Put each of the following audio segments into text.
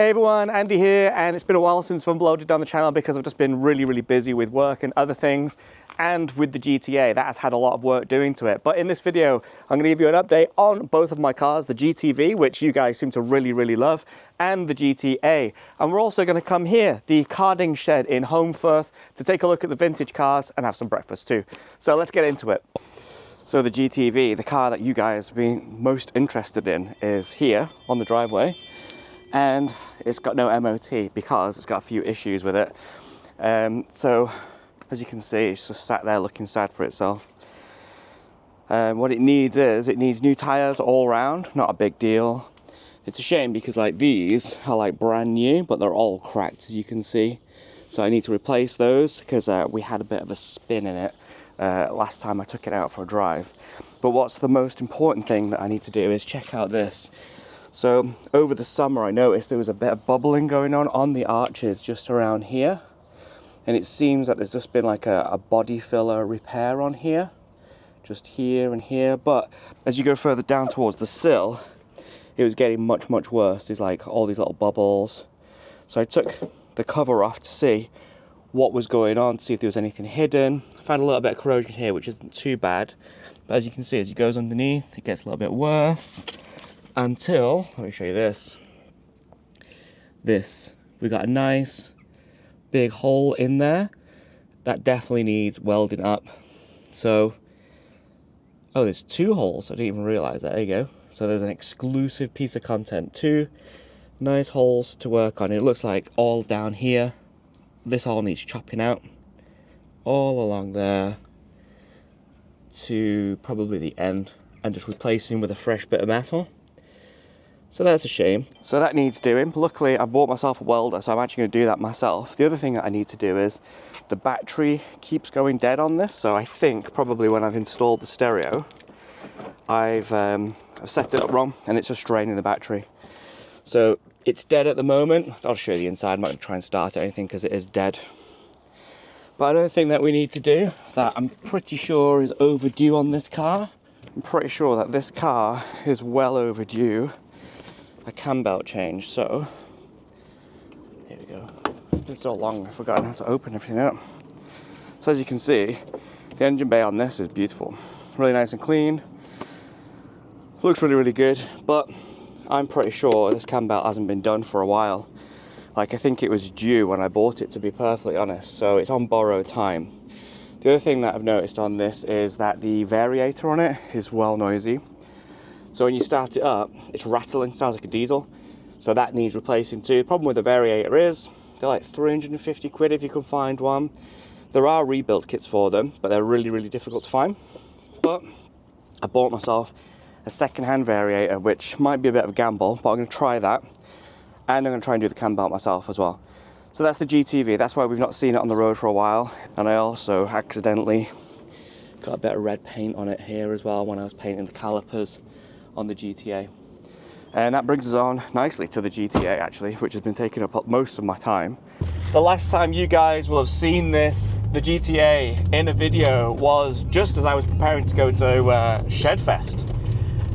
Hey everyone, Andy here, and it's been a while since I've uploaded on the channel because I've just been really busy with work and other things, and with the GTA, that has had a lot of work doing to it. But in this video, I'm going to give you an update on both of my cars, the GTV, which you guys seem to really love, and the GTA. And we're also going to come here, the carding shed in Holmfirth, to take a look at the vintage cars and have some breakfast too. So let's get into it. So the GTV, the car that you guys have been most interested in, is here on the driveway. And it's got no MOT because it's got a few issues with it. So as you can see, it's just sat there looking sad for itself. What it needs new tires all around, not a big deal. It's a shame because like these are like brand new, but they're all cracked, as you can see. So I need to replace those because we had a bit of a spin in it last time I took it out for a drive. But what's the most important thing that I need to do is check out this. So over the summer I noticed there was a bit of bubbling going on the arches just around here, and it seems that there's just been like a body filler repair on here, just here and here. But as you go further down towards the sill, it was getting much worse. There's like all these little bubbles. So I took the cover off to see what was going on, to see if there was anything hidden. I found a little bit of corrosion here, which isn't too bad, but as you can see, as it goes underneath, it gets a little bit worse. Until, let me show you this. We got a nice big hole in there that definitely needs welding up. So, oh, there's two holes. I didn't even realize that. There you go. So there's an exclusive piece of content. Two nice holes to work on. It looks like all down here. This all needs chopping out. All along there to probably the end, and just replacing with a fresh bit of metal. So that's a shame. So that needs doing. Luckily, I bought myself a welder, so I'm actually going to do that myself. The other thing that I need to do is the battery keeps going dead on this. So I think probably when I've installed the stereo, I've set it up wrong and it's just draining the battery. So it's dead at the moment. I'll show you the inside. I'm not going to try and start it or anything because it is dead. But another thing that we need to do that I'm pretty sure is overdue on this car. I'm pretty sure that this car is well overdue a cam belt change. So here we go. It's been so long I've forgotten how to open everything up. So as you can see, the engine bay on this is beautiful, really nice and clean, looks really good, but I'm pretty sure this cam belt hasn't been done for a while. Like, I think it was due when I bought it, to be perfectly honest, so it's on borrowed time. The other thing that I've noticed on this is that the variator on it is well noisy. So when you start it up, it's rattling, sounds like a diesel. So that needs replacing too. The problem with the variator is they're like 350 quid if you can find one. There are rebuild kits for them, but they're really difficult to find. But I bought myself a second-hand variator, which might be a bit of a gamble, but I'm going to try that. And I'm going to try and do the cam belt myself as well. So that's the GTV. That's why we've not seen it on the road for a while. And I also accidentally got a bit of red paint on it here as well when I was painting the calipers on the GTA. And that brings us on nicely to the GTA actually, which has been taking up most of my time. The last time you guys will have seen this, the GTA, in a video was just as I was preparing to go to Shedfest.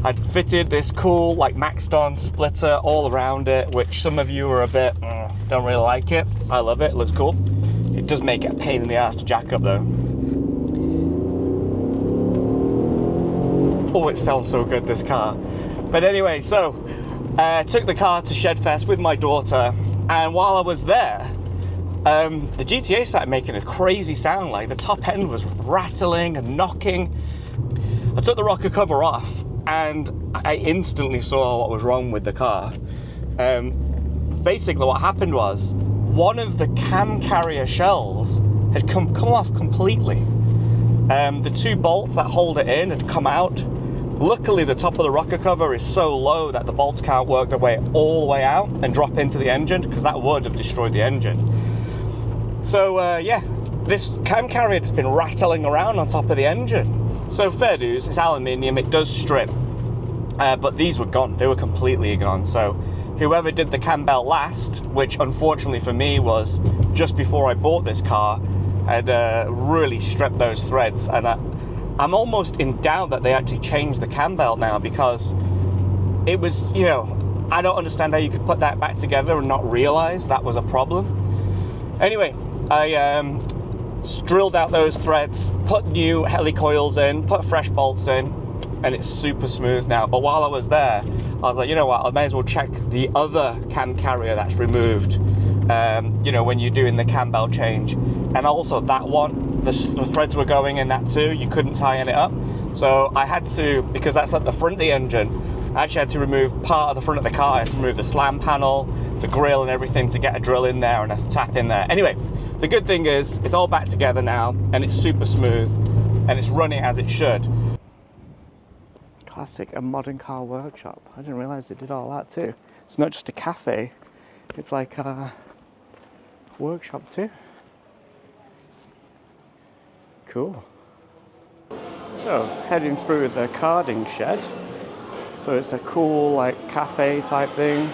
I'd fitted this cool like Maxton splitter all around it, which some of you are a bit, don't really like it. I love it, it looks cool. It does make it a pain in the ass to jack up though. Oh, it sounds so good, this car. But anyway, so I took the car to Shedfest with my daughter, and while I was there, the GTA started making a crazy sound. Like the top end was rattling and knocking. I took the rocker cover off and I instantly saw what was wrong with the car. Basically what happened was one of the cam carrier shells had come off completely. The two bolts that hold it in had come out. Luckily, the top of the rocker cover is so low that the bolts can't work their way all the way out and drop into the engine, because that would have destroyed the engine. So yeah, this cam carrier has been rattling around on top of the engine. So fair dues, it's aluminium, it does strip, but these were gone, they were completely gone. So whoever did the cam belt last, which unfortunately for me was just before I bought this car, had really stripped those threads, and I'm almost in doubt that they actually changed the cam belt now, because it was, you know, I don't understand how you could put that back together and not realize that was a problem. Anyway, I drilled out those threads, put new helicoils in, put fresh bolts in, and it's super smooth now. But while I was there, I was like, you know what, I may as well check the other cam carrier that's removed, you know, when you're doing the cam belt change. And also that one, the threads were going in that too, you couldn't tie it up. So I had to, because that's at the front of the engine, I actually had to remove part of the front of the car. I had to remove the slam panel, the grille and everything to get a drill in there and a tap in there. Anyway, the good thing is it's all back together now and it's super smooth and it's running as it should. Classic, a modern car workshop. I didn't realize they did all that too. It's not just a cafe, it's like a workshop too. Cool. So, heading through the carding shed. So it's a cool like cafe type thing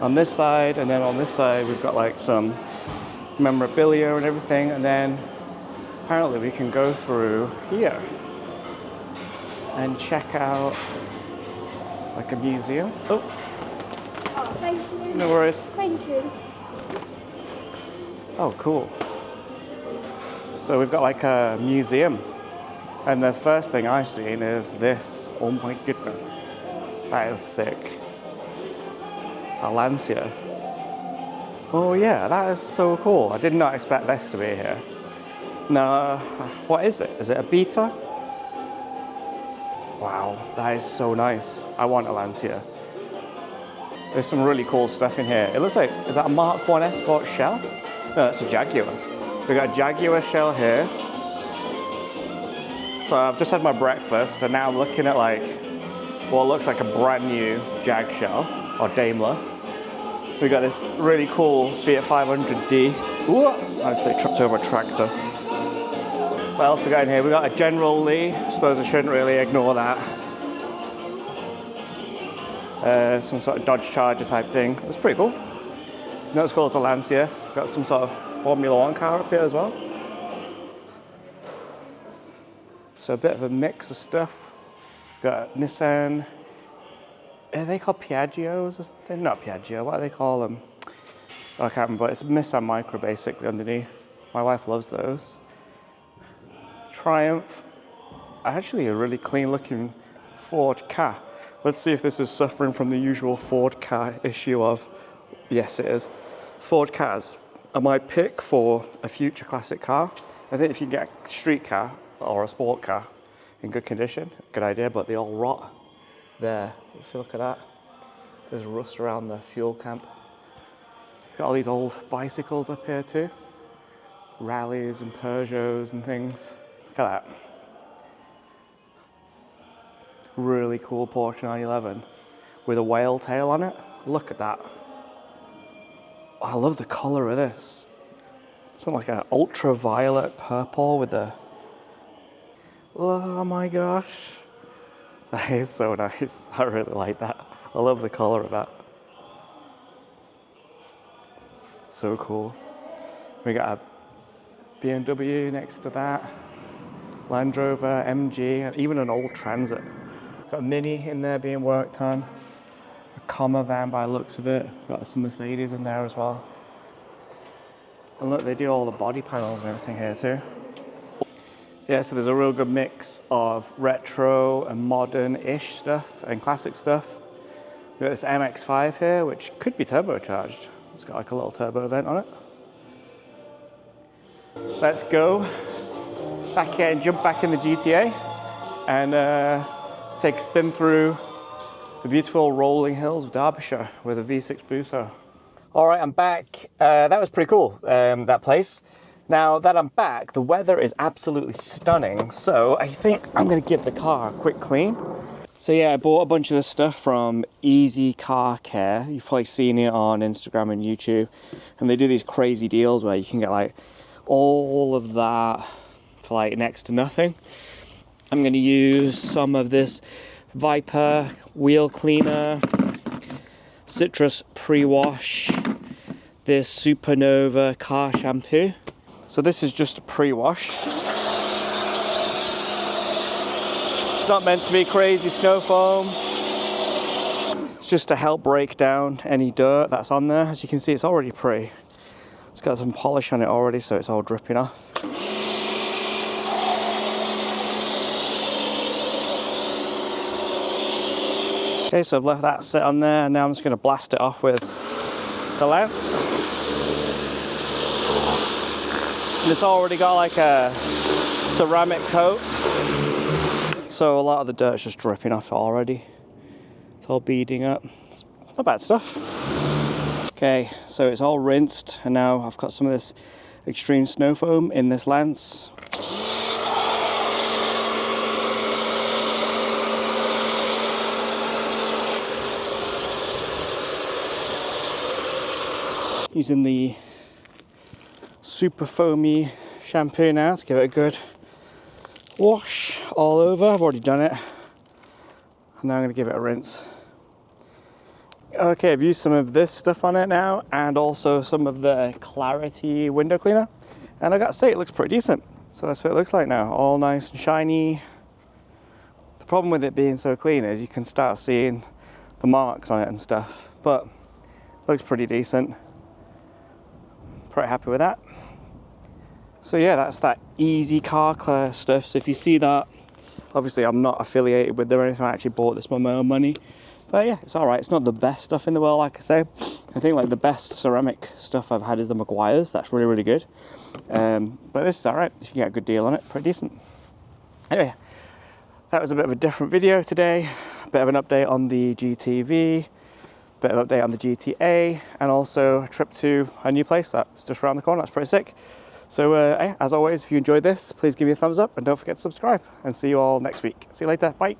on this side, and then on this side we've got like some memorabilia and everything, and then apparently we can go through here and check out like a museum. Oh, Thank you. No worries. Thank you. Oh, cool. So we've got like a museum, and the first thing I've seen is this. Oh my goodness, that is sick. A Lancia. Oh yeah, that is so cool. I did not expect this to be here. No, what is it? Is it a Beta? Wow, that is so nice. I want a Lancia. There's some really cool stuff in here. It looks like, is that a Mark 1 Escort shell? No, that's a Jaguar. We got a Jaguar shell here. So I've just had my breakfast and now I'm looking at like what looks like a brand new Jag shell or Daimler. We got this really cool Fiat 500D. Ooh, I actually tripped over a tractor. What else we got in here? We got a General Lee. I suppose I shouldn't really ignore that. Some sort of Dodge Charger type thing. That's pretty cool. Not as cool as a Lancia. Got some sort of Formula 1 car up here as well. So a bit of a mix of stuff. Got a Nissan. Are they called Piaggios or something? Not Piaggio, what do they call them? Oh, I can't remember. It's a Nissan Micra basically underneath. My wife loves those. Triumph. Actually a really clean looking Ford car. Let's see if this is suffering from the usual Ford car issue of, yes it is. Ford cars are my pick for a future classic car. I think if you get a street car or a sport car in good condition, good idea, but they all rot. There, if you look at that, there's rust around the fuel camp. Got all these old bicycles up here too. Rallies and Peugeots and things. Look at that. Really cool Porsche 911 with a whale tail on it. Look at that. Oh, I love the colour of this. It's like an ultraviolet purple with the... Oh my gosh. That is so nice. I really like that. I love the colour of that. So cool. We got a BMW next to that. Land Rover, MG, and even an old Transit. Got a Mini in there being worked on. A Comma van by the looks of it. Got some Mercedes in there as well. And look, they do all the body panels and everything here too. Yeah, so there's a real good mix of retro and modern-ish stuff and classic stuff. We've got this MX-5 here, which could be turbocharged. It's got like a little turbo vent on it. Let's go back here and jump back in the GTA and take a spin through the beautiful rolling hills of Derbyshire with a V6 Busso. All right, I'm back. That was pretty cool, that place. Now that I'm back, the weather is absolutely stunning, so I think I'm gonna give the car a quick clean. So yeah, I bought a bunch of this stuff from Easy Car Care. You've probably seen it on Instagram and YouTube. And they do these crazy deals where you can get like all of that for like next to nothing. I'm gonna use some of this Viper wheel cleaner, citrus pre-wash, this Supernova car shampoo. So this is just a pre-wash. It's not meant to be crazy snow foam. It's just to help break down any dirt that's on there. As you can see, it's already pretty. It's got some polish on it already, so it's all dripping off. Okay, so I've left that sit on there, and now I'm just going to blast it off with the lance. And it's already got like a ceramic coat, so a lot of the dirt's just dripping off already. It's all beading up. It's not bad stuff. Okay, so it's all rinsed, and now I've got some of this extreme snow foam in this lance. Using the super foamy shampoo now to give it a good wash all over. I've already done it. And now I'm going to give it a rinse. Okay, I've used some of this stuff on it now, and also some of the Clarity window cleaner. And I got to say, it looks pretty decent. So that's what it looks like now, all nice and shiny. The problem with it being so clean is you can start seeing the marks on it and stuff, but it looks pretty decent. Pretty happy with that. So yeah, that's that easy car care stuff. So if you see that, obviously I'm not affiliated with them or anything. I actually bought this with my own money. But yeah, it's all right. It's not the best stuff in the world, like I say. I think like the best ceramic stuff I've had is the Maguire's. That's really, really good. But this is all right. If you get a good deal on it, pretty decent. Anyway, that was a bit of a different video today. A bit of an update on the GTV. Bit of update on the GTA, and also a trip to a new place that's just around the corner. That's pretty sick. So as always, if you enjoyed this, please give me a thumbs up and don't forget to subscribe, and see you all next week. See you later. Bye.